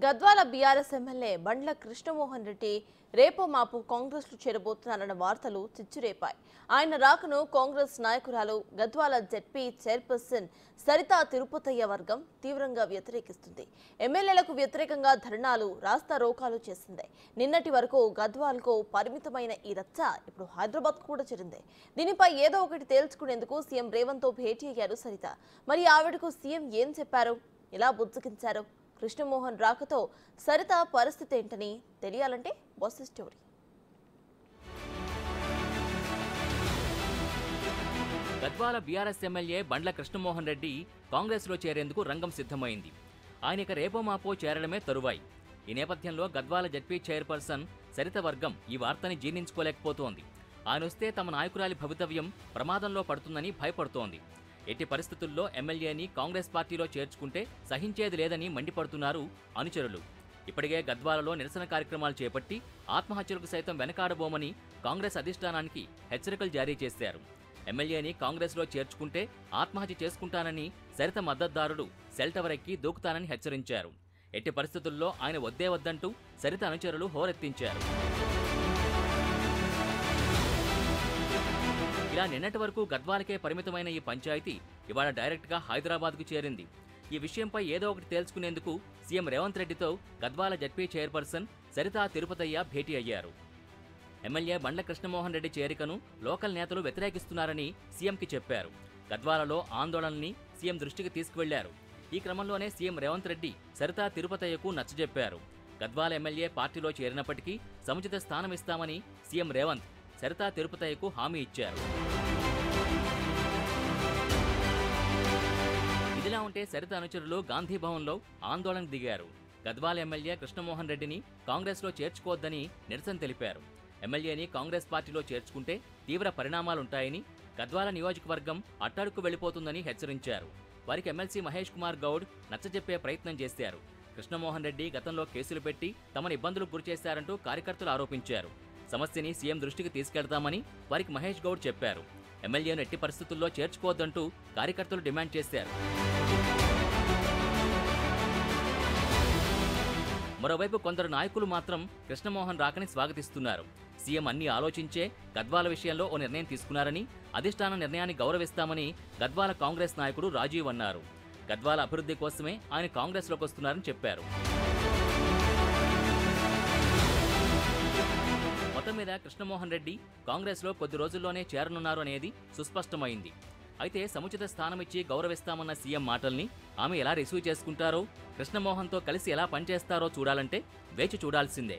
Gadwal BRS MLA Bandla Krishnamohan Reddy రేపో మాపు కాంగ్రెస్ లో చేరబోతున్నారన్న వార్తలు చిచ్చురేపాయి. ఆయన రాకను కాంగ్రెస్ నాయకురాలు గద్వాల జెడ్పీ చైర్పర్సన్ సరితా తిరుపతయ్య వర్గం తీవ్రంగా వ్యతిరేకిస్తుంది. ఎమ్మెల్యేలకు వ్యతిరేకంగా ధర్నాలు, రాస్తా రోకాలు చేసింది. నిన్నటి వరకు గద్వాలకు పరిమితమైన ఈ రచ్చ ఇప్పుడు హైదరాబాద్ కూడా చేరింది. దీనిపై ఏదో ఒకటి తేల్చుకునేందుకు సీఎం రేవంత్ తో భేటీ అయ్యారు సరిత. మరి ఆవిడకు సీఎం ఏం చెప్పారు, ఎలా బుజ్జగించారు? కృష్ణమోహన్ రాకతో సరిత పరిస్థితి ఏంటని తెలియాలంటే boss story. Gadwal BRS MLA Bandla Krishnamohan Reddy Congress లో చేరేందుకు రంగం సిద్ధమైంది. ఆయనక రేపో మాపో చేరడమే తరువాయి. ఈ నేపథ్యంలో గద్వాల జెడ్పీ చైర్పర్సన్ సరిత వర్గం ఈ వార్తని జీర్ణించుకోలేకపోతోంది. ఆయనొస్తే తమ నాయకురాలి భవితవ్యం ప్రమాదంలో పడుతుందని భయపడుతోంది. ఎట్టి పరిస్థితుల్లో ఎమ్మెల్యేని కాంగ్రెస్ పార్టీలో చేర్చుకుంటే సహించేది లేదని మండిపడుతున్నారు అనుచరులు. ఇప్పటికే గద్వాలలో నిరసన కార్యక్రమాలు చేపట్టి ఆత్మహత్యలకు సైతం వెనకాడబోమని కాంగ్రెస్ అధిష్టానానికి హెచ్చరికలు జారీ చేశారు. ఎమ్మెల్యేని కాంగ్రెస్లో చేర్చుకుంటే ఆత్మహత్య చేసుకుంటానని సరిత మద్దతుదారుడు సెల్ టవర్ ఎక్కి దూకుతానని హెచ్చరించారు. ఎట్టి పరిస్థితుల్లో ఆయన వద్దే వద్దంటూ సరిత అనుచరులు హోరెత్తించారు. ఇలా నిన్నటి వరకు గద్వాలకే పరిమితమైన ఈ పంచాయతీ ఇవాళ డైరెక్ట్గా హైదరాబాద్కు చేరింది. ఈ విషయంపై ఏదో ఒకటి తేల్చుకునేందుకు సీఎం రేవంత్ రెడ్డితో గద్వాల జెడ్పీ చైర్పర్సన్ సరితా తిరుపతయ్య భేటీ అయ్యారు. ఎమ్మెల్యే బండ్ల కృష్ణమోహన్ రెడ్డి చేరికను లోకల్ నేతలు వ్యతిరేకిస్తున్నారని సీఎంకి చెప్పారు. గద్వాలలో ఆందోళనని సీఎం దృష్టికి తీసుకువెళ్లారు. ఈ క్రమంలోనే సీఎం రేవంత్ రెడ్డి సరితా తిరుపతయ్యకు నచ్చజెప్పారు. గద్వాల ఎమ్మెల్యే పార్టీలో చేరినప్పటికీ సముచిత స్థానం ఇస్తామని సీఎం రేవంత్ సరితా తిరుపతయ్యకు హామీ ఇచ్చారు. ఇదిలా ఉంటే సరిత అనుచరులు గాంధీ భవన్లో ఆందోళనకు దిగారు. గద్వాల ఎమ్మెల్యే కృష్ణమోహన్ రెడ్డిని కాంగ్రెస్లో చేర్చుకోవద్దని నిరసన తెలిపారు. ఎమ్మెల్యేని కాంగ్రెస్ పార్టీలో చేర్చుకుంటే తీవ్ర పరిణామాలుంటాయని, గద్వాల నియోజకవర్గం అట్టడుకు వెళ్లిపోతుందని హెచ్చరించారు. వారికి ఎమ్మెల్సీ మహేష్ కుమార్ గౌడ్ నచ్చజెప్పే ప్రయత్నం చేశారు. కృష్ణమోహన్ రెడ్డి గతంలో కేసులు పెట్టి తమను ఇబ్బందులకు గురిచేశారంటూ కార్యకర్తలు ఆరోపించారు. సమస్యని సీఎం దృష్టికి తీసుకెళ్తామని వారికి మహేష్ గౌడ్ చెప్పారు. ఎమ్మెల్యేను ఎట్టి పరిస్థితుల్లో చేర్చుకోవద్దంటూ కార్యకర్తలు డిమాండ్ చేశారు. మరోవైపు కొందరు నాయకులు మాత్రం కృష్ణమోహన్ రాకని స్వాగతిస్తున్నారు. సీఎం అన్ని ఆలోచించే గద్వాల విషయంలో ఓ నిర్ణయం తీసుకున్నారని, అధిష్టాన నిర్ణయాన్ని గౌరవిస్తామని గద్వాల కాంగ్రెస్ నాయకుడు రాజీవ్ అన్నారు. గద్వాల అభివృద్ధి కోసమే ఆయన కాంగ్రెస్లోకి వస్తున్నారని చెప్పారు. మొత్తం మీద కృష్ణమోహన్ రెడ్డి కాంగ్రెస్లో కొద్ది రోజుల్లోనే చేరనున్నారు అనేది సుస్పష్టమైంది. అయితే సముచిత స్థానమిచ్చి గౌరవిస్తామన్న సీఎం మాటల్ని ఆమె ఎలా రిసీవ్ చేసుకుంటారో, కృష్ణమోహన్తో కలిసి ఎలా పనిచేస్తారో చూడాలంటే వేచి చూడాల్సిందే.